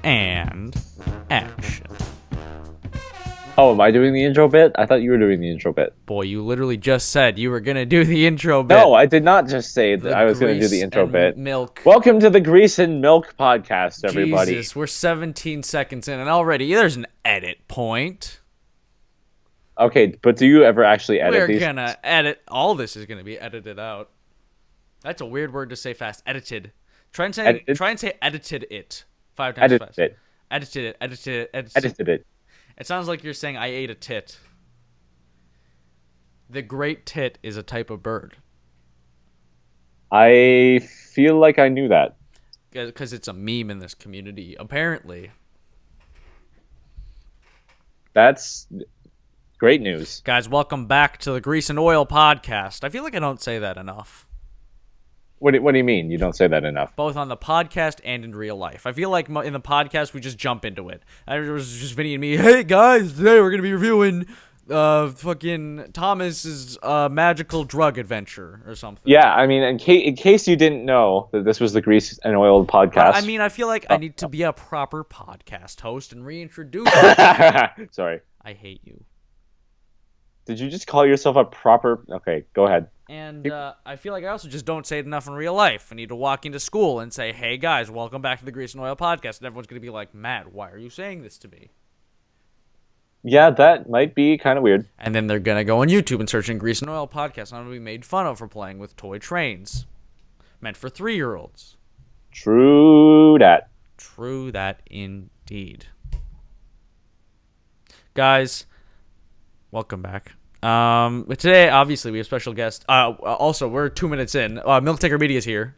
and action. Oh, am I doing the intro bit? I thought you were doing the intro bit. Boy, you literally just said you were going to do the intro bit. No, I did not just say that I was going to do the intro bit. Milk. Welcome to the Grease and Milk podcast, everybody. Jesus, we're 17 seconds in, and already there's an edit point. Okay, but do you ever actually edit these? We're going to edit. All this is going to be edited out. That's a weird word to say fast. Edited. Try and say edited it 5 times fast. Edited it. It sounds like you're saying I ate a tit. The great tit is a type of bird. I feel like I knew that. Because it's a meme in this community, apparently. That's great news. Guys, welcome back to the Grease and Oil podcast. I feel like I don't say that enough. What do you mean? You don't say that enough? Both on the podcast and in real life. I feel like in the podcast, we just jump into it. It was just Vinny and me. Hey, guys, today we're going to be reviewing fucking Thomas's magical drug adventure or something. Yeah, I mean, in case you didn't know that this was the Grease and Oil podcast. I mean, I feel like I need to be a proper podcast host and reintroduce Sorry. I hate you. Did you just call yourself a proper... Okay, go ahead. And I feel like I also just don't say it enough in real life. I need to walk into school and say, hey, guys, welcome back to the Grease and Oil podcast. And everyone's going to be like, Matt, why are you saying this to me? Yeah, that might be kind of weird. And then they're going to go on YouTube and search in Grease and Oil podcast. And I'm going to be made fun of for playing with toy trains. Meant for 3-year-olds. True that. True that indeed. Guys, welcome back. Today, obviously, we have a special guest. Also, we're 2 minutes in. MilkTankerMedia is here.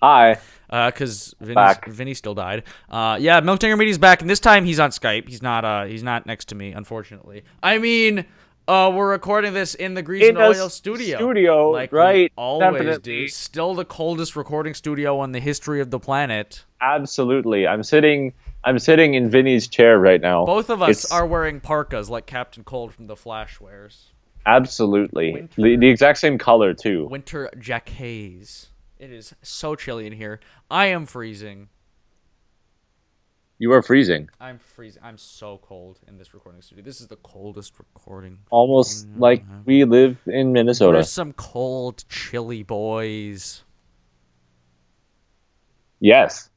Hi. Because Vinny still died. Yeah, MilkTankerMedia is back, and this time he's on Skype. He's not next to me, unfortunately. I mean, we're recording this in the Grease and Oil studio. Like right? We always definitely. do. Still the coldest recording studio in the history of the planet. Absolutely. I'm sitting in Vinny's chair right now. Both of us are wearing parkas like Captain Cold from The Flash wears. Absolutely. The exact same color, too. Winter jackets. It is so chilly in here. I am freezing. You are freezing. I'm freezing. I'm so cold in this recording studio. This is the coldest recording. Almost like we live in Minnesota. There's some cold, chilly boys. Yes.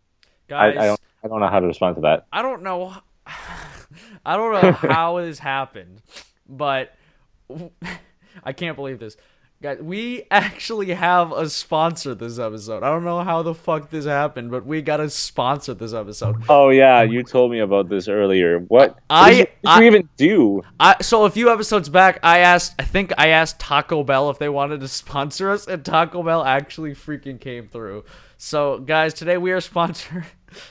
Guys, I don't know how to respond to that. I don't know how this happened, but I can't believe this. Guys, we actually have a sponsor this episode. I don't know how the fuck this happened, but we got a sponsor this episode. Oh yeah, you told me about this earlier. What did you even do? So a few episodes back, I think I asked Taco Bell if they wanted to sponsor us, and Taco Bell actually freaking came through. So guys, today we are sponsored.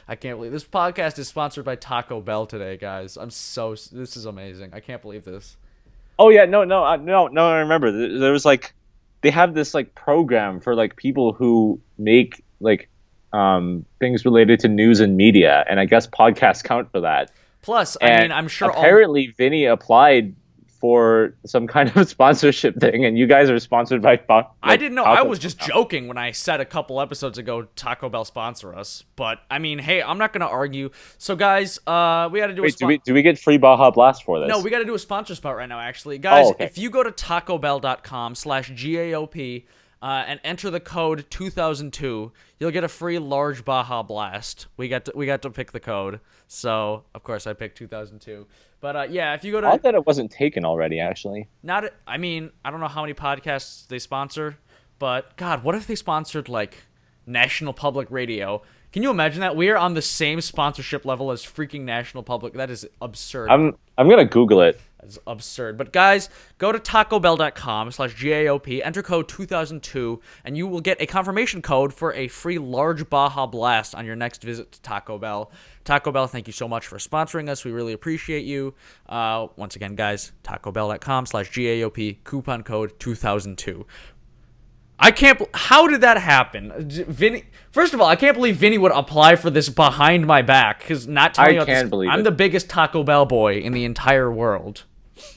I can't believe this podcast is sponsored by Taco Bell today, guys. This is amazing. I can't believe this. Oh yeah, no. I remember there was like, they have this like program for like people who make like things related to news and media, and I guess podcasts count for that. Plus, I mean, I'm sure apparently Vinny applied for some kind of sponsorship thing, and you guys are sponsored by I didn't know. I was just joking when I said a couple episodes ago Taco Bell sponsor us, but I mean, hey, I'm not gonna argue. So guys, we gotta do do we get free Baja Blast for this? No, we gotta do a sponsor spot right now, actually. Guys, okay. If you go to tacobell.com/GAOP and enter the code 2002, you'll get a free large Baja Blast. We got to pick the code, so of course I picked 2002. But yeah, if you go to... I thought it wasn't taken already, actually. I mean, I don't know how many podcasts they sponsor, but God, what if they sponsored like National Public Radio? Can you imagine that? We are on the same sponsorship level as freaking National Public. That is absurd. I'm gonna Google it. That's absurd. But guys, go to tacobell.com/GAOP, enter code 2002, and you will get a confirmation code for a free large Baja Blast on your next visit to Taco Bell. Taco Bell, thank you so much for sponsoring us. We really appreciate you. Once again, guys, tacobell.com/GAOP, coupon code 2002. How did that happen? Vinny, first of all, I can't believe Vinny would apply for this behind my back, because not telling you about this, I'm the biggest Taco Bell boy in the entire world.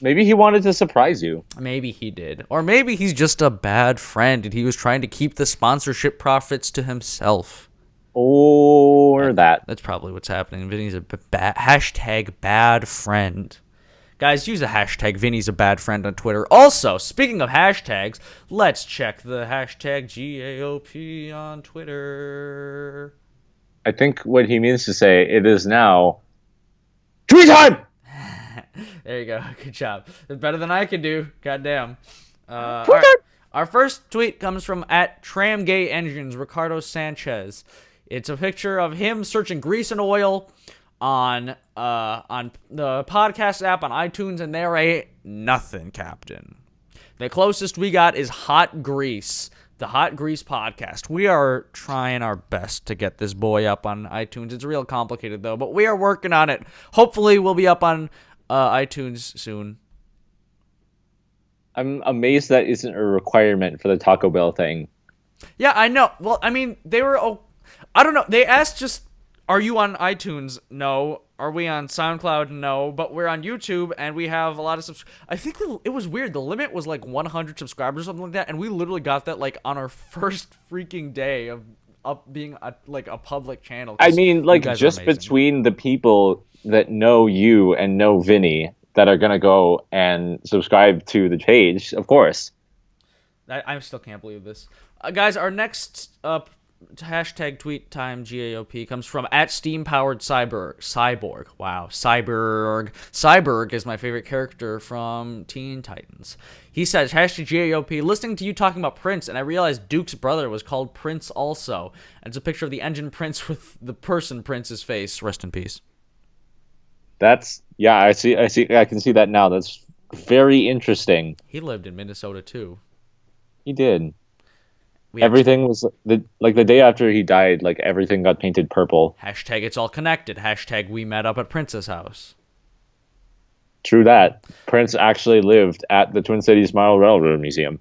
Maybe he wanted to surprise you. Maybe he did. Or maybe he's just a bad friend and he was trying to keep the sponsorship profits to himself. Or that. That's probably what's happening. Vinny's a hashtag bad friend. Guys, use the hashtag Vinny's a bad friend on Twitter. Also, speaking of hashtags, let's check the hashtag GAOP on Twitter. I think what he means to say, it is now tweet time! There you go. Good job. It's better than I can do. Goddamn. Tweet time! Our first tweet comes from @TramGayEngines, Ricardo Sanchez. It's a picture of him searching grease and oil on the podcast app on iTunes, and there ain't nothing, Captain. The closest we got is Hot Grease, the Hot Grease podcast. We are trying our best to get this boy up on iTunes. It's real complicated, though, but we are working on it. Hopefully, we'll be up on iTunes soon. I'm amazed that isn't a requirement for the Taco Bell thing. Yeah, I know. Well, I mean, they were... I don't know. They asked just... Are you on iTunes? No. Are we on SoundCloud? No. But we're on YouTube, and we have a lot of I think it was weird. The limit was like 100 subscribers or something like that, and we literally got that like on our first freaking day of being a public channel. I mean, like, just between the people that know you and know Vinny that are going to go and subscribe to the page, of course. I still can't believe this. Guys, our next... hashtag tweet time GAOP comes from @SteamPoweredCyborg. Wow, Cyborg is my favorite character from Teen Titans. He says hashtag GAOP, listening to you talking about Prince, and I realized Duke's brother was called Prince also. And it's a picture of the engine Prince with the person Prince's face. Rest in peace. That's I can see that now. That's very interesting. He lived in Minnesota too. He did. Everything was the day after he died, like everything got painted purple. Hashtag it's all connected. Hashtag we met up at Prince's house. True that. Prince actually lived at the Twin Cities Model Railroad Museum.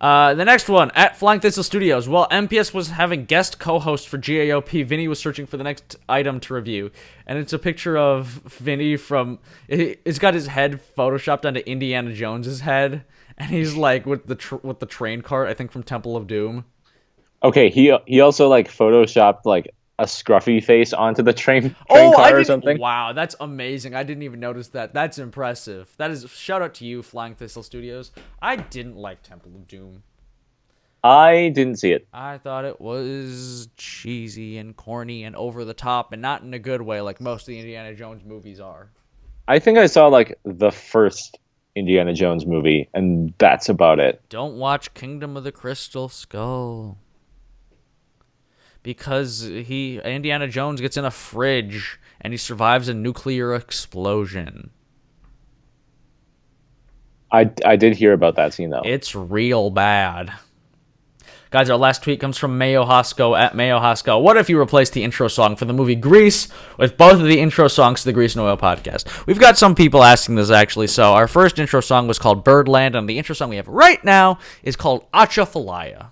The next one, @Flying Thistle Studios. While MPS was having guest co-host for GAOP, Vinny was searching for the next item to review. And it's a picture of Vinny from... It's got his head photoshopped onto Indiana Jones's head. And he's like with the train cart, I think from Temple of Doom. Okay, he also like photoshopped like a scruffy face onto the train car or something. Wow, that's amazing. I didn't even notice that. That's impressive. That is shout out to you, Flying Thistle Studios. I didn't like Temple of Doom. I didn't see it. I thought it was cheesy and corny and over the top, and not in a good way like most of the Indiana Jones movies are. I think I saw like the first Indiana Jones movie, and that's about it. Don't watch Kingdom of the Crystal Skull. Because Indiana Jones gets in a fridge, and he survives a nuclear explosion. I did hear about that scene, though. It's real bad. Guys, our last tweet comes from Mayo Hosco @Mayo Hosco. What if you replaced the intro song for the movie Grease with both of the intro songs to the Grease and Oil podcast? We've got some people asking this, actually. So our first intro song was called Birdland, and the intro song we have right now is called Atchafalaya.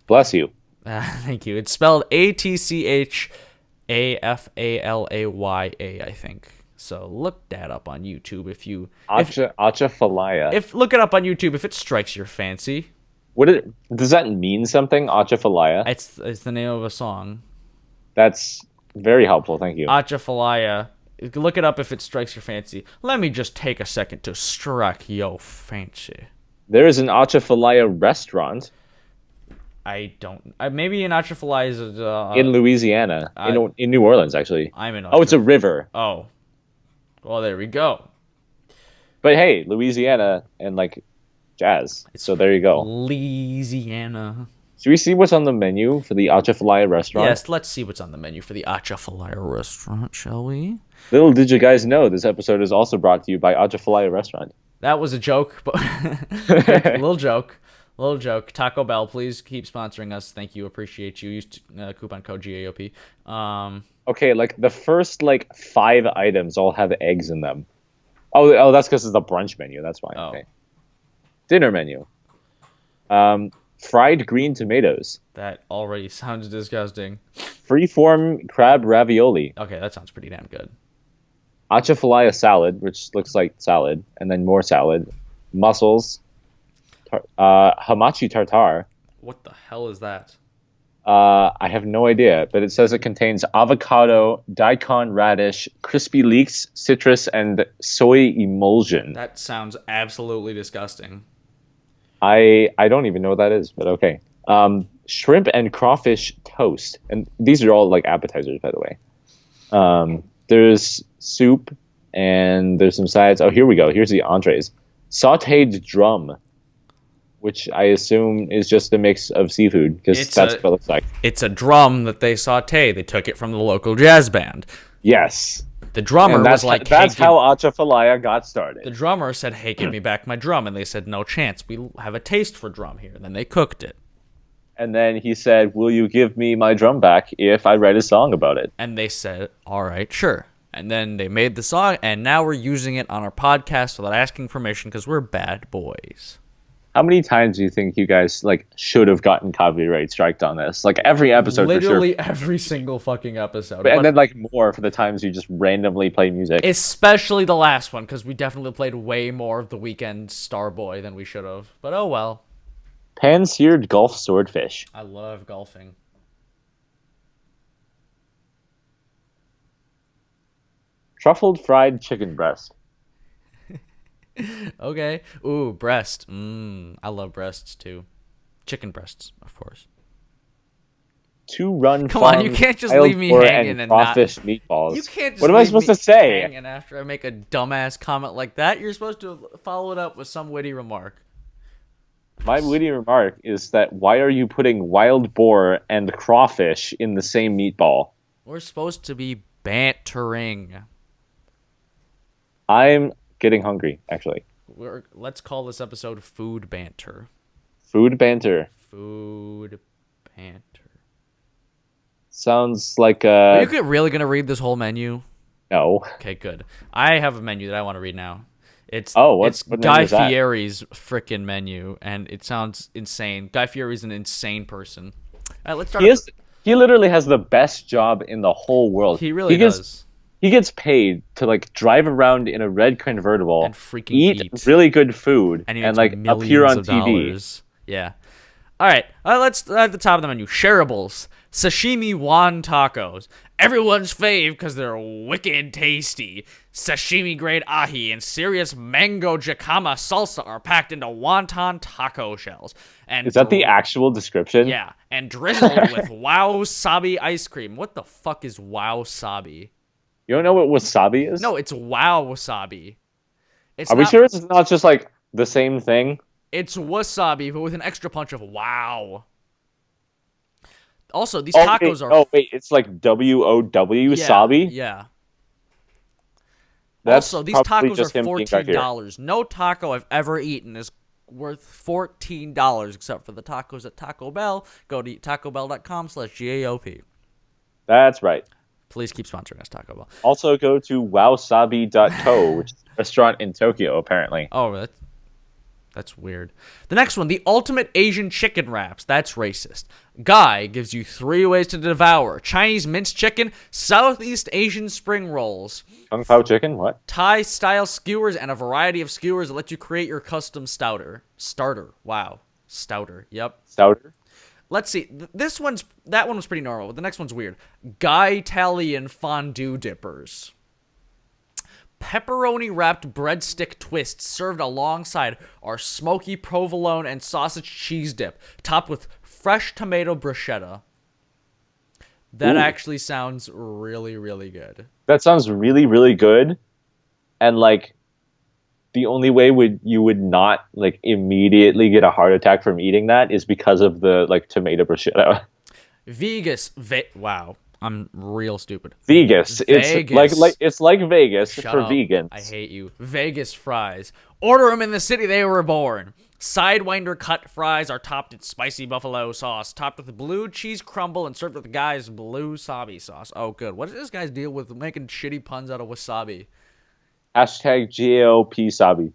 Bless you. Thank you. It's spelled ATCHAFALAYA, I think. So look that up on YouTube if you... Atchafalaya. Look it up on YouTube if it strikes your fancy. Does that mean something, Atchafalaya? It's the name of a song. That's very helpful, thank you. Atchafalaya. Look it up if it strikes your fancy. Let me just take a second to strike your fancy. There is an Atchafalaya restaurant. I don't... maybe an Atchafalaya is... in Louisiana. In New Orleans, actually. I'm in... Oh, it's a river. Oh. Well, there we go. But hey, Louisiana and, like... jazz. So there you go. Louisiana. Should we see what's on the menu for the Atchafalaya restaurant? Yes, let's see what's on the menu for the Atchafalaya restaurant, shall we? Little did you guys know, this episode is also brought to you by Atchafalaya Restaurant. That was a joke, but little joke. Taco Bell, please keep sponsoring us. Thank you. Appreciate you. Use coupon code GAOP. Okay, like the first 5 items all have eggs in them. Oh, that's because it's the brunch menu. That's why. Oh. Okay. Dinner menu. Fried green tomatoes. That already sounds disgusting. Freeform crab ravioli. Okay, that sounds pretty damn good. Atchafalaya salad, which looks like salad, and then more salad. Mussels. Hamachi tartare. What the hell is that? I have no idea, but it says it contains avocado, daikon radish, crispy leeks, citrus, and soy emulsion. That sounds absolutely disgusting. I don't even know what that is, but okay. Shrimp and crawfish toast, and these are all like appetizers, by the way. There's soup and there's some sides. Oh, here we go. Here's the entrees. Sautéed drum, which I assume is just a mix of seafood because that's what it looks like. It's a drum that they saute. They took it from the local jazz band. Yes. The drummer And was like, that's hey, how Atchafalaya got started. The drummer said, hey, give me back my drum. And they said, no chance. We have a taste for drum here. And then they cooked it. And then he said, will you give me my drum back if I write a song about it? And they said, all right, sure. And then they made the song, and now we're using it on our podcast without asking permission because we're bad boys. How many times do you think you guys like should have gotten copyright striked on this? Like every episode, literally for sure. Every single fucking episode. And then like more for the times you just randomly play music. Especially the last one, because we definitely played way more of The Weeknd Starboy than we should have. But oh well. Pan-seared Gulf swordfish. I love golfing. Truffled fried chicken breast. Okay. Ooh, breast. I love breasts too. Chicken breasts, of course. Come on, you can't just leave me hanging and crawfish meatballs. You can't just what am I supposed to say? Hanging after I make a dumbass comment like that. You're supposed to follow it up with some witty remark. My witty remark is that why are you putting wild boar and crawfish in the same meatball? We're supposed to be bantering. I'm getting hungry, actually. Let's call this episode Food Banter. Food Banter. Food Banter. Sounds like a... Are you really going to read this whole menu? No. Okay, good. I have a menu that I want to read now. It's what Guy Fieri's frickin' menu, and it sounds insane. Guy Fieri's an insane person. All right, let's start. He literally has the best job in the whole world. He really does. He gets paid to like drive around in a red convertible and freaking eat really good food and like appear on TV. Dollars. Yeah. All right, let's at the top of the menu. Shareables, sashimi wan tacos. Everyone's fave because they're wicked tasty. Sashimi grade ahi and serious mango jicama salsa are packed into wonton taco shells. And is that the actual description? Yeah, and drizzled with wasabi ice cream. What the fuck is wasabi? You don't know what wasabi is? No, it's wasabi. Are we sure it's not just like the same thing? It's wasabi, but with an extra punch of wow. Also, these tacos are... Oh, wait, it's like W-O-W, sabi? Yeah. That's also, these tacos are $14. No taco I've ever eaten is worth $14, except for the tacos at Taco Bell. Go to tacobell.com/GAOP. That's right. Please keep sponsoring us, Taco Bell. Also, go to wowsabi.co, which is a restaurant in Tokyo, apparently. Oh, that's weird. The next one, the ultimate Asian chicken wraps. That's racist. Guy gives you 3 ways to devour: Chinese minced chicken, Southeast Asian spring rolls, Kung Pao chicken, what? Thai-style skewers, and a variety of skewers that let you create your custom starter. Wow. Stouter. Yep. Stouter? Let's see. That one was pretty normal, but the next one's weird. Guy Italian fondue dippers. Pepperoni-wrapped breadstick twists served alongside our smoky provolone and sausage cheese dip, topped with fresh tomato bruschetta. That actually sounds really, really good. That sounds really, really good. And, like, the only way you would not, like, immediately get a heart attack from eating that is because of the, like, tomato bruschetta. Wow. I'm real stupid. Vegas. It's like Vegas for vegans. I hate you. Vegas fries. Order them in the city they were born. Sidewinder cut fries are topped in spicy buffalo sauce, topped with blue cheese crumble and served with the guy's blue wasabi sauce. Oh, good. What is this guy's deal with making shitty puns out of wasabi? Hashtag GAOP Sabi.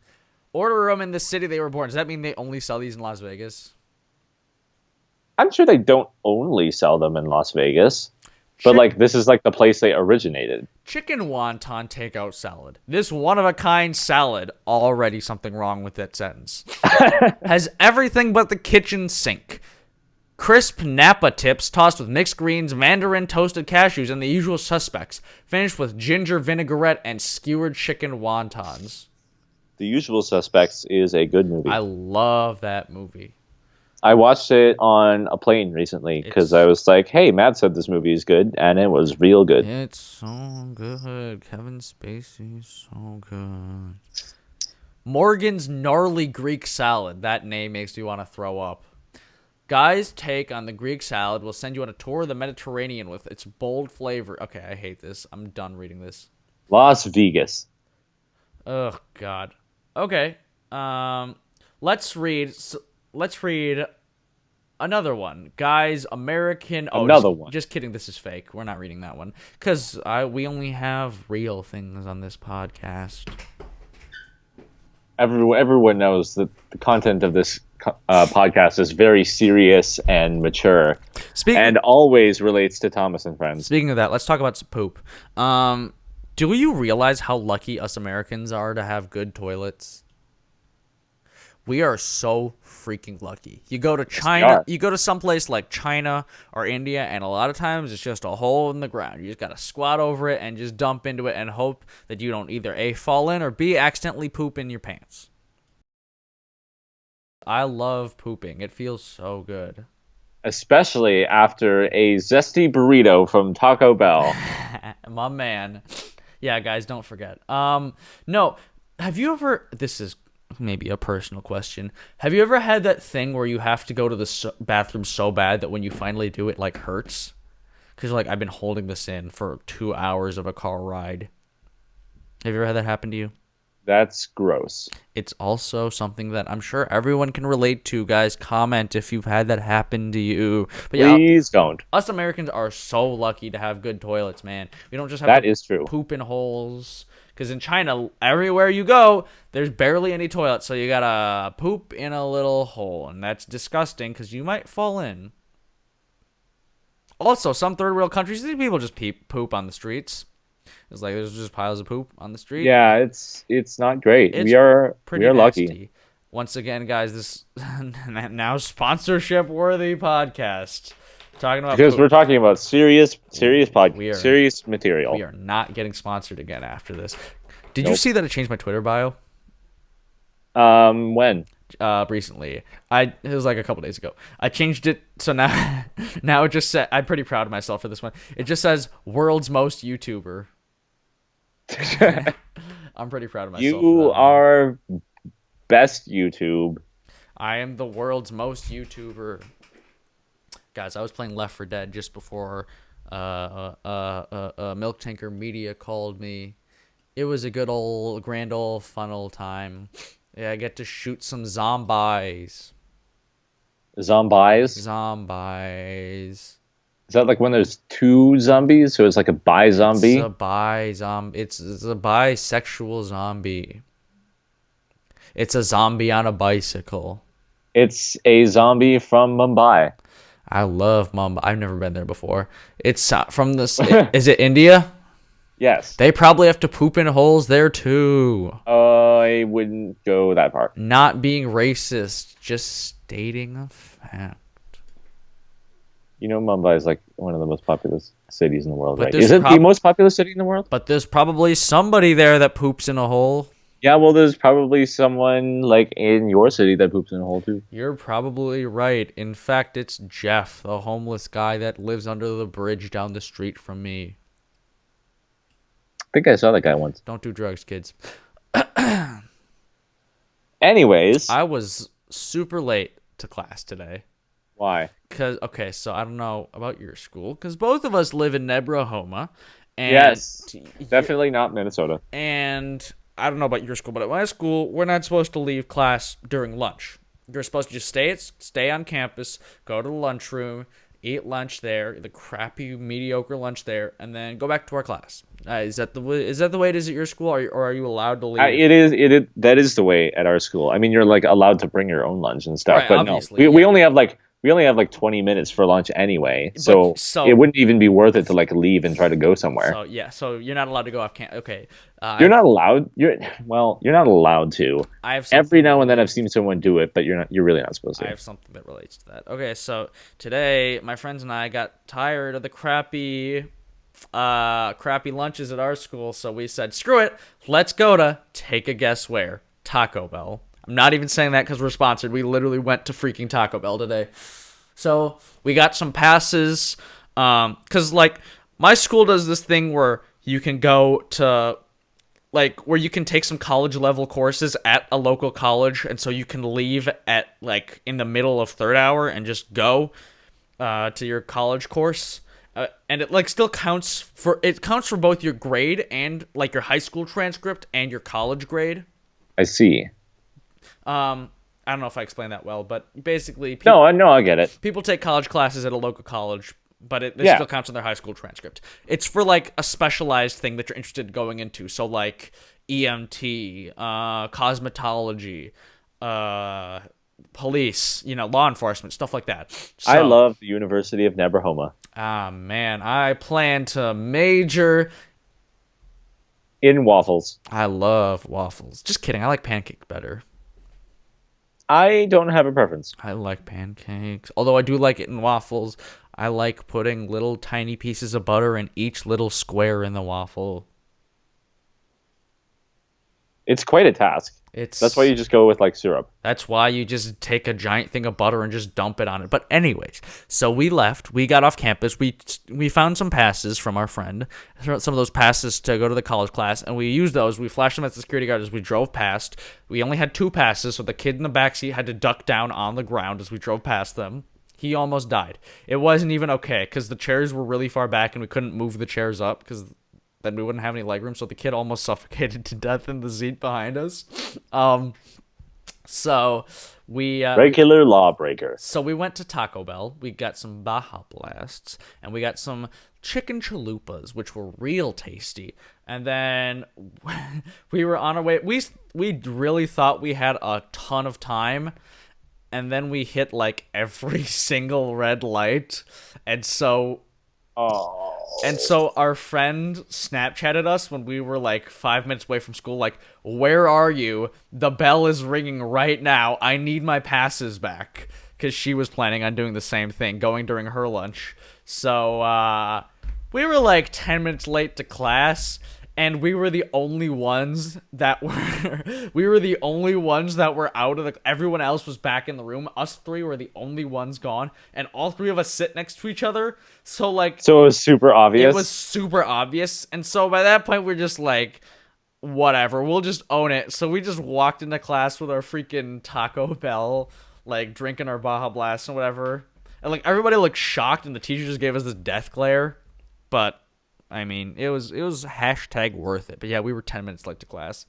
Order them in the city they were born. Does that mean they only sell these in Las Vegas? I'm sure they don't only sell them in Las Vegas. But, like, this is, like, the place they originated. Chicken wonton takeout salad. This one-of-a-kind salad, already something wrong with that sentence, has everything but the kitchen sink. Crisp Napa tips tossed with mixed greens, mandarin, toasted cashews, and the usual suspects. Finished with ginger vinaigrette and skewered chicken wontons. The Usual Suspects is a good movie. I love that movie. I watched it on a plane recently because I was like, hey, Matt said this movie is good, and it was real good. It's so good. Kevin Spacey's so good. Morgan's Gnarly Greek Salad. That name makes me want to throw up. Guy's take on the Greek salad will send you on a tour of the Mediterranean with its bold flavor. Okay, I hate this. I'm done reading this. Las Vegas. Oh God. Okay. Let's read another one. Guys, American. Oh, Another one. Just kidding. This is fake. We're not reading that one because we only have real things on this podcast. Everyone knows that the content of this podcast is very serious and mature, and always relates to Thomas and Friends. Speaking of that, let's talk about some poop. Do you realize how lucky us Americans are to have good toilets? We are so freaking lucky. You go to China, you go to someplace like China or India, and a lot of times it's just a hole in the ground. You just got to squat over it and just dump into it and hope that you don't either A, fall in, or B, accidentally poop in your pants. I love pooping. It feels so good. Especially after a zesty burrito from Taco Bell. My man. Yeah, guys, don't forget. No, have you ever... This is maybe a personal question. Have you ever had that thing where you have to go to the bathroom so bad that when you finally do it, like, hurts? Because, like, I've been holding this in for 2 hours of a car ride. Have you ever had that happen to you? That's gross. It's also something that I'm sure everyone can relate to. Guys, comment if you've had that happen to you. But please don't. Us Americans are so lucky to have good toilets, man. We don't just have that is true. Poop in holes. Because in China, everywhere you go, there's barely any toilets. So you gotta poop in a little hole. And that's disgusting because you might fall in. Also, some third world countries, these people just poop on the streets. It's like there's just piles of poop on the street. Yeah, it's not great. We are lucky. Once again, guys, this now sponsorship worthy podcast. Talking about because poop. We're talking about serious serious material. We are not getting sponsored again after this. Did you see that I changed my Twitter bio? When? Recently. It was like a couple days ago. I changed it so now it just said, I'm pretty proud of myself for this one. It just says world's most YouTuber. I'm pretty proud of myself. You are best YouTube. I am the world's most YouTuber. Guys, I was playing Left 4 Dead just before MilkTankerMedia called me. It was a grand old fun old time. Yeah, I get to shoot some zombies. Zombies? Zombies. Is that like when there's two zombies? So it's like a bi-zombie? It's a bi-zombie. It's a bisexual zombie. It's a zombie on a bicycle. It's a zombie from Mumbai. I love Mumbai. I've never been there before. It's from this. Is it India? Yes. They probably have to poop in holes there too. I wouldn't go that far. Not being racist, just stating a fact. You know, Mumbai is like one of the most populous cities in the world, but right? Is it the most populous city in the world? But there's probably somebody there that poops in a hole. Yeah, well, there's probably someone like in your city that poops in a hole too. You're probably right. In fact, it's Jeff, the homeless guy that lives under the bridge down the street from me. I think I saw that guy once. Don't do drugs, kids. Anyways. I was super late to class today. Why? Okay, so I don't know about your school, because both of us live in Nebrahoma. And yes, definitely not Minnesota. And I don't know about your school, but at my school, we're not supposed to leave class during lunch. You're supposed to just stay on campus, go to the lunchroom, eat lunch there, the crappy, mediocre lunch there, and then go back to our class. Is that the way it is at your school, or are you allowed to leave? That is the way at our school. I mean, you're like allowed to bring your own lunch and stuff, right, but obviously, no, we only have like we only have like 20 minutes for lunch anyway, But so it so wouldn't even be worth it to like leave and try to go somewhere. so yeah, so you're not allowed to go off camp. Okay, You're not allowed. You're not allowed to. I have Every something that now and then I've relates. seen someone do it, but you're not. You're really not supposed I to. have something that relates to that. Okay, so today my friends and I got tired of the crappy lunches at our school, so we said, screw it, let's go to take a guess where? Taco Bell. I'm not even saying that because we're sponsored. We literally went to freaking Taco Bell today. So we got some passes. Because like my school does this thing where you can go to like where you can take some college level courses at a local college, and so you can leave at like in the middle of third hour and just go to your college course. And it like still counts for both your grade and like your high school transcript and your college grade. I see. I don't know if I explained that well, but basically, No, I know. I get it. people take college classes at a local college, but it Yeah. still counts in their high school transcript. It's for like a specialized thing that you're interested in going into. So like EMT, cosmetology, police, law enforcement, stuff like that. I So, love the University of Nebrahoma man, I plan to major. in waffles. I love waffles. Just kidding. I like pancakes better. I don't have a preference. I like pancakes. Although I do like it in waffles. I like putting little tiny pieces of butter in each little square in the waffle. It's quite a task. That's why you just go with like syrup. That's why you just take a giant thing of butter and just dump it on it. But anyways, so we left. We got off campus. We found some passes from our friend, some of those passes to go to the college class, and we used those. We flashed them at the security guard as we drove past. We only had 2 passes, so the kid in the backseat had to duck down on the ground as we drove past them. He almost died. It wasn't even okay because the chairs were really far back and we couldn't move the chairs up because then we wouldn't have any legroom. So the kid almost suffocated to death in the seat behind us. So we Regular lawbreaker. so we went to Taco Bell. We got some Baja Blasts and we got some chicken chalupas, which were real tasty. And then we were on our way. We really thought we had a ton of time, and then we hit like every single red light, and so Oh. our friend Snapchatted us when we were like 5 minutes away from school, like, where are you? The bell is ringing right now. I need my passes back. Because she was planning on doing the same thing, going during her lunch. So, we were like 10 minutes late to class, and we were the only ones that were out of everyone else was back in the room. Us 3 were the only ones gone, and all 3 of us sit next to each other. So like So it was super obvious. it was super obvious. And so by that point we're just like, whatever, we'll just own it. So we just walked into class with our freaking Taco Bell, like drinking our Baja Blast and whatever. And like everybody looked shocked and the teacher just gave us this death glare. But I mean, it was hashtag worth it. But yeah, we were 10 minutes late to class.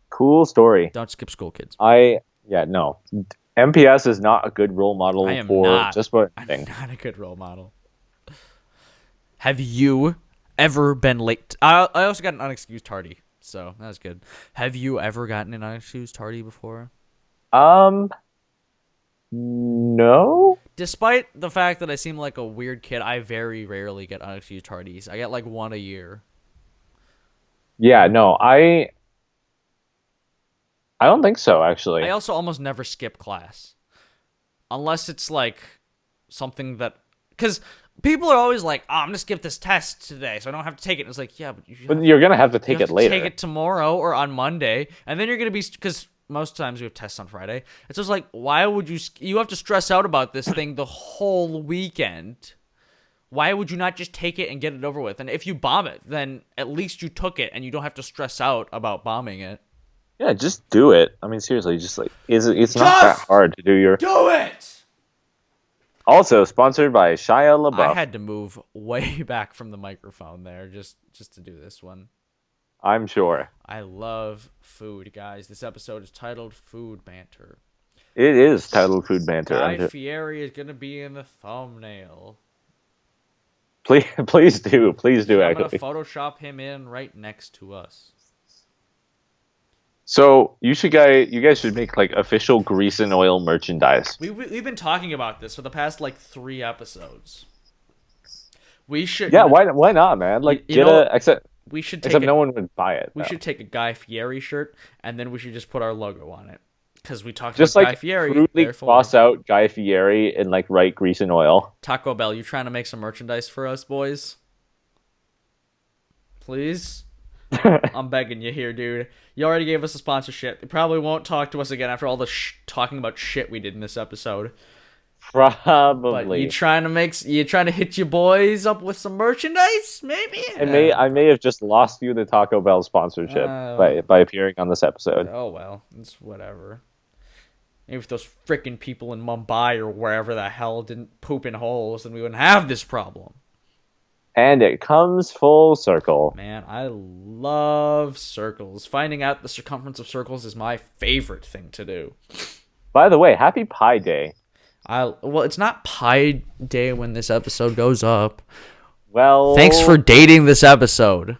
Cool story. Don't skip school, kids. No. MPS is not a good role model I am for not. just about I'm anything. not a good role model. Have you ever been late? I also got an unexcused tardy, so that was good. Have you ever gotten an unexcused tardy before? No. Despite the fact that I seem like a weird kid, I very rarely get unexcused tardies. I get like 1 a year. Yeah, no. I don't think so, actually. I also almost never skip class. Unless it's like something that... Because people are always like, oh, I'm going to skip this test today so I don't have to take it. And it's like, yeah, but But you're gonna have to you take have it to later. take it tomorrow or on Monday. And then you're going to be... Because most times we have tests on Friday. It's just like, why would you... You have to stress out about this thing the whole weekend. Why would you not just take it and get it over with? And if you bomb it, then at least you took it and you don't have to stress out about bombing it. Yeah, just do it. I mean, seriously, just like it's not that hard to do your. Do it! Also sponsored by Shia LaBeouf. I had to move way back from the microphone there just to do this one. I'm sure. I love food, guys. This episode is titled Food Banter. It is titled Food Banter. Guy Fieri is going to be in the thumbnail. Please do. Please do, I'm going to actually. Photoshop him in right next to us. So you guys should make like official grease and oil merchandise. We've been talking about this for the past like 3 episodes. We should, Yeah, why not, man? Like you get know, a except we should take except a no one would buy it we though. should take a Guy Fieri shirt and then we should just put our logo on it because we talked Just about Guy like Fieri. crudely Therefore, cross out Guy Fieri and like write grease and oil. Taco Bell, you trying to make some merchandise for us, boys? Please. I'm begging you here, dude. You already gave us a sponsorship. You probably won't talk to us again after all the talking about shit we did in this episode. But Probably. you trying to hit your boys up with some merchandise? Maybe. I may have just lost you the Taco Bell sponsorship by appearing on this episode. Oh well, it's whatever. Maybe if those freaking people in Mumbai or wherever the hell didn't poop in holes, then we wouldn't have this problem. And it comes full circle. Man, I love circles. Finding out the circumference of circles is my favorite thing to do. By the way, happy Pi Day. Well, it's not Pi Day when this episode goes up. Well, Thanks for dating this episode.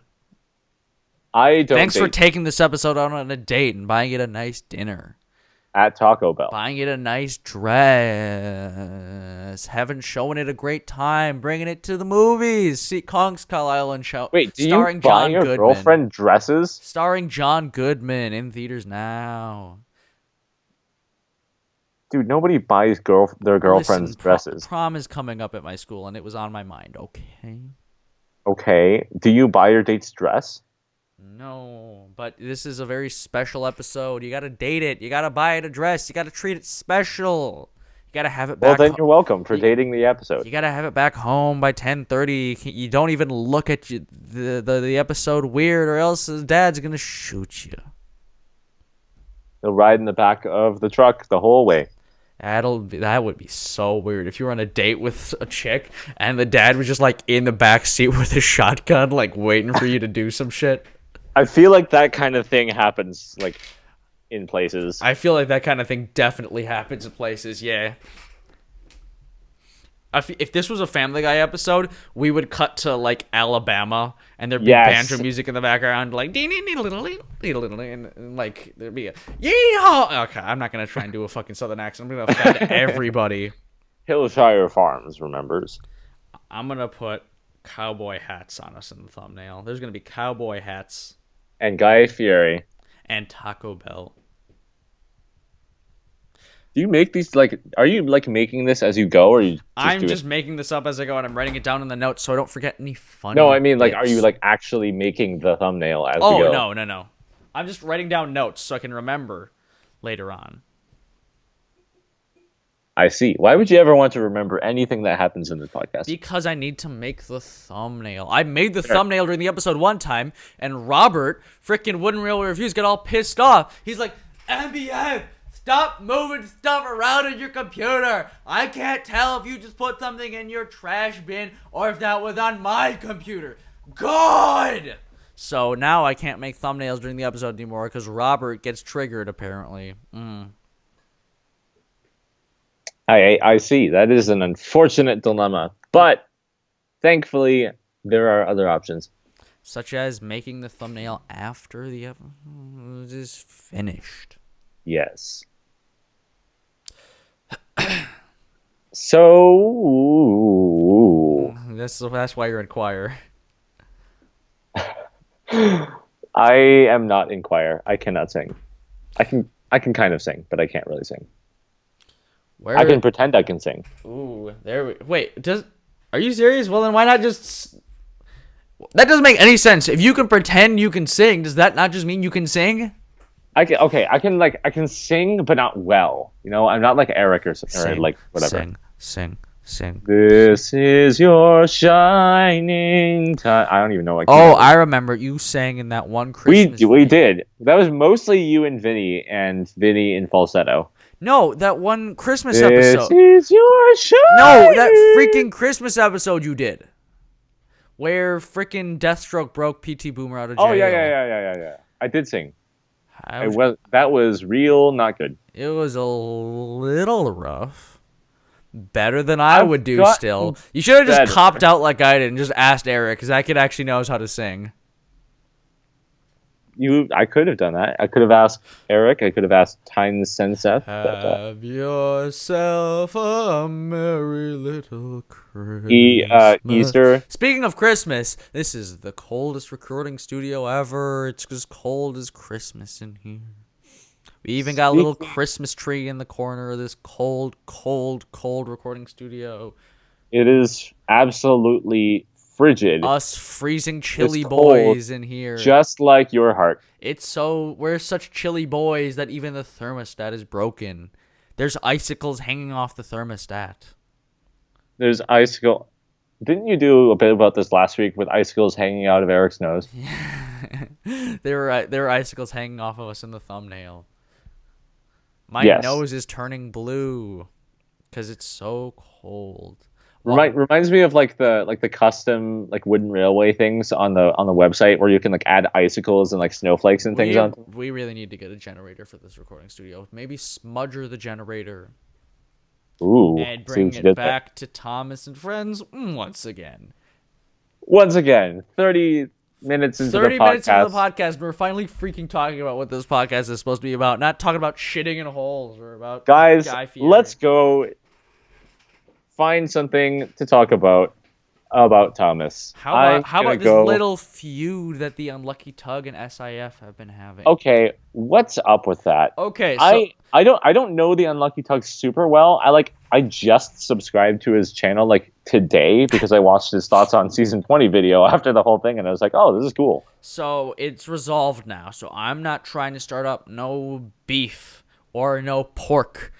I don't. Thanks for taking this episode out on a date and buying it a nice dinner. At Taco Bell. Buying it a nice dress. Showing it a great time. Bringing it to the movies. See Kong Skull Island show. Wait, do starring you buy John your Goodman. girlfriend dresses? Starring John Goodman in theaters now. Dude, nobody buys their girlfriend's Listen, dresses. Prom is coming up at my school, and it was on my mind. Okay. Okay. Do you buy your date's dress? No, but this is a very special episode. You gotta date it. You gotta buy it a dress. You gotta treat it special. You gotta have it Well, back. then you're welcome for dating the episode. You gotta have it back home by 10:30. You don't even look at the episode weird, or else his dad's gonna shoot you. He'll ride in the back of the truck the whole way. That would be so weird if you were on a date with a chick and the dad was just like in the back seat with a shotgun, like waiting for you to do some shit. I feel like that kind of thing happens like in places. I feel like that kind of thing definitely happens in places. Yeah. If this was a Family Guy episode, we would cut to like Alabama, and there'd be banjo music in the background, like and like there'd be a yeehaw. Okay, I'm not gonna try and do a fucking Southern accent. I'm gonna offend everybody. Hillshire Farms remembers. I'm gonna put cowboy hats on us in the thumbnail. There's gonna be cowboy hats And Guy Fieri. and Taco Bell. Do you make these like? Are you like making this as you go, or you? I'm just making this up as I go, and I'm writing it down in the notes so I don't forget any funny. No, I mean like, bits. are you like actually making the thumbnail as we Oh go? no! I'm just writing down notes so I can remember later on. I see. Why would you ever want to remember anything that happens in this podcast? Because I need to make the thumbnail. I made the thumbnail during the episode one time, and Robert, frickin' Wooden Rail Reviews, got all pissed off. He's like, MBF, stop moving stuff around in your computer. I can't tell if you just put something in your trash bin or if that was on my computer. God! So now I can't make thumbnails during the episode anymore because Robert gets triggered, apparently. I see. That is an unfortunate dilemma, but thankfully there are other options. Such as making the thumbnail after the episode is finished. Yes. So That's why you're in choir. I am not in choir. I cannot sing. I can kind of sing, but I can't really sing. I can pretend I can sing. Ooh, wait, are you serious? Well, then why not just... That doesn't make any sense. If you can pretend you can sing, does that not just mean you can sing? I can sing, but not well. You know, I'm not like Eric or like whatever. Sing. This is your shining time. I don't even know what. I remember you sang in that one Christmas. We did. That was mostly you and Vinny in falsetto. No, that one Christmas episode. This is your shining. No, that freaking Christmas episode you did, where freaking Deathstroke broke PT Boomer out of jail. Oh yeah. I did sing. That was real, not good. It was a little rough. Better than I would do still. You should have just copped out like I did and just asked Eric, because that kid actually knows how to sing. I could have done that. I could have asked Eric. I could have asked Tyne Senseth. But Have yourself a merry little he Christmas. Easter. Speaking of Christmas, this is the coldest recording studio ever. It's as cold as Christmas in here. We even got a little Christmas tree in the corner of this cold, cold, cold recording studio. It is absolutely frigid. Us freezing chilly It's cold, boys in here. just like your heart. We're such chilly boys that even the thermostat is broken. There's icicles hanging off the thermostat. There's icicle. Didn't you do a bit about this last week with icicles hanging out of Eric's nose? There were icicles hanging off of us in the thumbnail. My Yes. nose is turning blue because it's so cold. Reminds me of like the custom like wooden railway things on the website where you can like add icicles and like snowflakes and things on. We really need to get a generator for this recording studio. Maybe smudger the generator. Ooh, And bring it back to Thomas and Friends once again. Once again, 30 minutes into 30 the podcast. minutes into the podcast, and we're finally freaking talking about what this podcast is supposed to be about. Not talking about shitting in holes or about Guys, Guy Fieri. let's go find something to talk about Thomas. How about this little feud that the Unlucky Tug and SIF have been having? Okay, what's up with that? Okay, so I don't know the Unlucky Tug super well. I just subscribed to his channel like today because I watched his thoughts on season 20 video after the whole thing, and I was like, oh, this is cool. So it's resolved now. So I'm not trying to start up no beef or no pork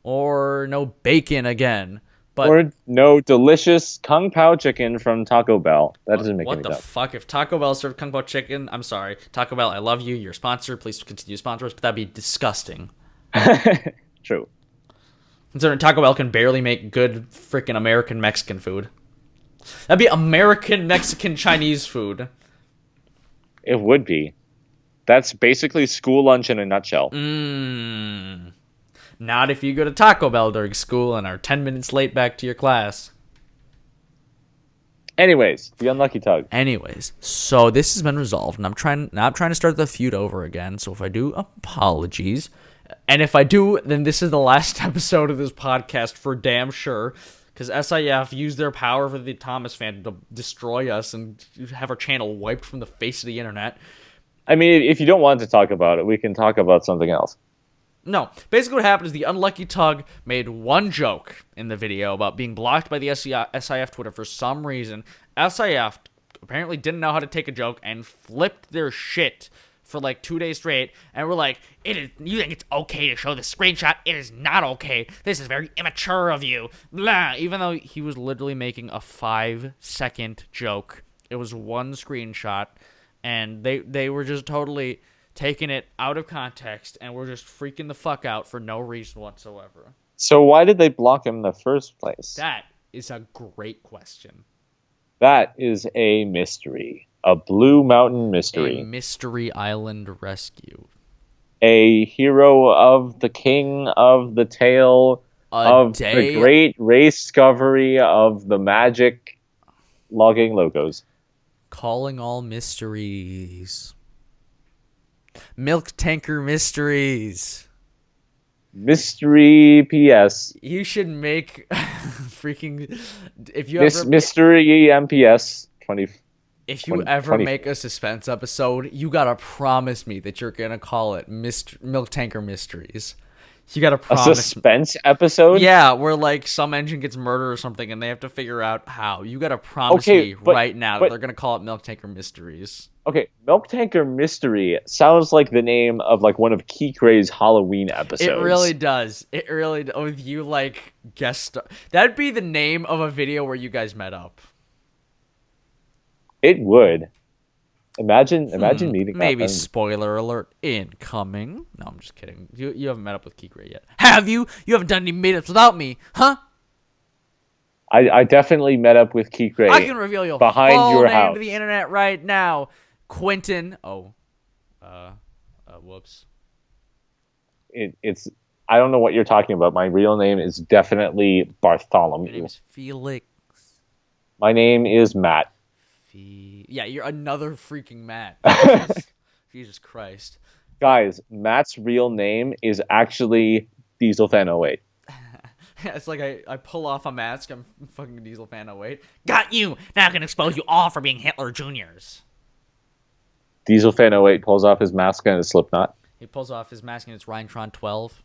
or no bacon again. But or no delicious Kung Pao chicken from Taco Bell. That doesn't make any sense. What the fuck? If Taco Bell served Kung Pao chicken, I'm sorry. Taco Bell, I love you. You're a sponsor. Please continue to sponsor us, but that'd be disgusting. True. Considering Taco Bell can barely make good freaking American Mexican food. That'd be American Mexican Chinese food. It would be. That's basically school lunch in a nutshell. Not if you go to Taco Bell during school and are 10 minutes late back to your class. Anyways, the Unlucky Tug. So this has been resolved, and I'm trying to start the feud over again. So if I do, apologies. And if I do, then this is the last episode of this podcast for damn sure. Because SIF used their power for the Thomas fan to destroy us and have our channel wiped from the face of the internet. I mean, if you don't want to talk about it, we can talk about something else. No, basically what happened is the Unlucky Tug made one joke in the video about being blocked by the SIF Twitter for some reason. SIF apparently didn't know how to take a joke and flipped their shit for like 2 days straight, and we're like, you think it's okay to show the screenshot? It is not okay. This is very immature of you. Blah. Even though he was literally making a 5-second joke. It was one screenshot, and they were just totally taking it out of context, and we're just freaking the fuck out for no reason whatsoever. So why did they block him in the first place? That is a great question. That is a mystery. A Blue Mountain mystery. A mystery island rescue. A hero of the king of the tale the great race discovery of the magic logging logos. Calling all mysteries. Milk Tanker Mysteries. Mystery PS. You should make freaking Mystery MPS 20. If you ever make a suspense episode, you gotta promise me that you're gonna call it Milk Tanker Mysteries. You gotta promise. A suspense episode? Yeah, where like some engine gets murdered or something, and they have to figure out how. You gotta promise me right now that they're gonna call it Milk Tanker Mysteries. Okay, Milk Tanker Mystery sounds like the name of like one of Keekray's Halloween episodes. It really does. It really does. With you like guest, that'd be the name of a video where you guys met up. It would. Imagine meeting up. Maybe spoiler alert incoming. No, I'm just kidding. You haven't met up with Keekray yet. Have you? You haven't done any meetups without me, huh? I definitely met up with Keekray. I can reveal your behind full your name house to the internet right now. Quentin. Whoops. It's I don't know what you're talking about. My real name is definitely Bartholomew. Your name is Felix. My name is Matt. Yeah, you're another freaking Matt. Jesus Christ. Guys, Matt's real name is actually DieselFan08. It's like I pull off a mask. I'm fucking Diesel Fan 08. Got you! Now I can expose you all for being Hitler Juniors. DieselFan08 pulls off his mask and it's Slipknot. He pulls off his mask and it's Ryan 12.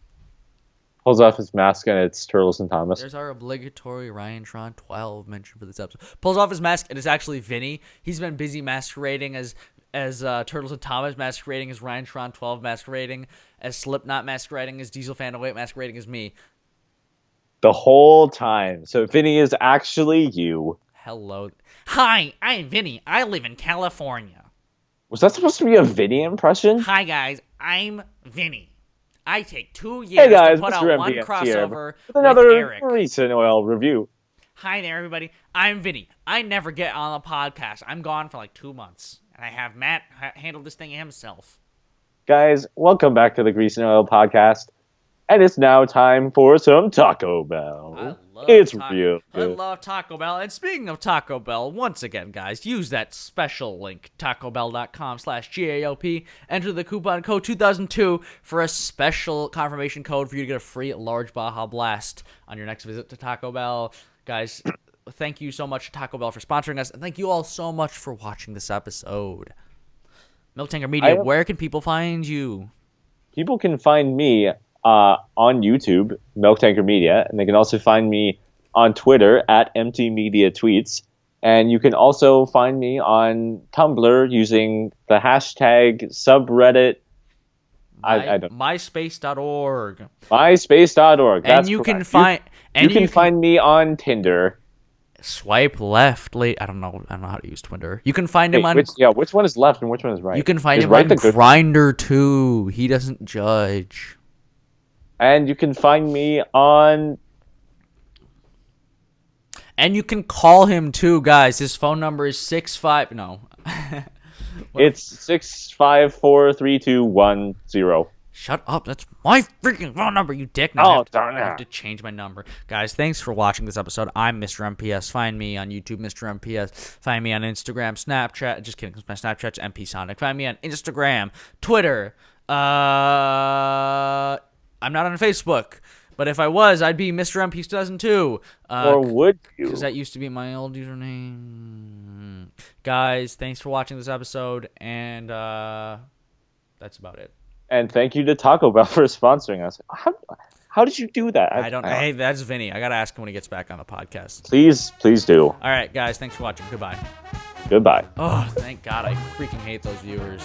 Pulls off his mask and it's Turtles and Thomas. There's our obligatory Ryan 12 mention for this episode. Pulls off his mask and it's actually Vinny. He's been busy masquerading as Turtles and Thomas, masquerading as Ryan 12, masquerading as Slipknot, masquerading as Diesel Fan 08, masquerading as me. The whole time. So Vinny is actually you. Hello. Hi, I'm Vinny. I live in California. Was that supposed to be a Vinny impression? Hi, guys. I'm Vinny. I take 2 years Hey guys, to put Mr. out one MPS crossover with another with Eric. recent oil review. Hi there, everybody. I'm Vinny. I never get on a podcast. I'm gone for like 2 months. And I have Matt handle this thing himself. Guys, welcome back to the Grease and Oil podcast. And it's now time for some Taco Bell. It's real good. I love Taco Bell. And speaking of Taco Bell, once again, guys, use that special link, tacobell.com/GAOP. Enter the coupon code 2002 for a special confirmation code for you to get a free large Baja Blast on your next visit to Taco Bell. Guys, thank you so much to Taco Bell for sponsoring us. And thank you all so much for watching this episode. MilkTankerMedia, where can people find you? People can find me on YouTube, MilkTankerMedia, and they can also find me on Twitter at MTMediaTweets. And you can also find me on Tumblr using the hashtag subreddit. I don't MySpace.org. MySpace.org. That's and you correct. can find you can find me on Tinder. Swipe left, I don't know how to use Twitter. You can find him on which one is left and which one is right? You can find him on Grindr too. He doesn't judge. And you can find me on... And you can call him too, guys. His phone number is 65... No. It's 6543210. Shut up. That's my freaking phone number, you dick. Now darn it. I have to change my number. Guys, thanks for watching this episode. I'm Mr. MPS. Find me on YouTube, Mr. MPS. Find me on Instagram, Snapchat. Just kidding, because my Snapchat's MPSonic. Find me on Instagram, Twitter. I'm not on Facebook, but if I was, I'd be Mr. MP 2002. Or would you? Because that used to be my old username. Guys, thanks for watching this episode, and that's about it. And thank you to Taco Bell for sponsoring us. How did you do that? I don't know. Hey, that's Vinny. I got to ask him when he gets back on the podcast. Please do. All right, guys, thanks for watching. Goodbye. Goodbye. Oh, thank God. I freaking hate those viewers.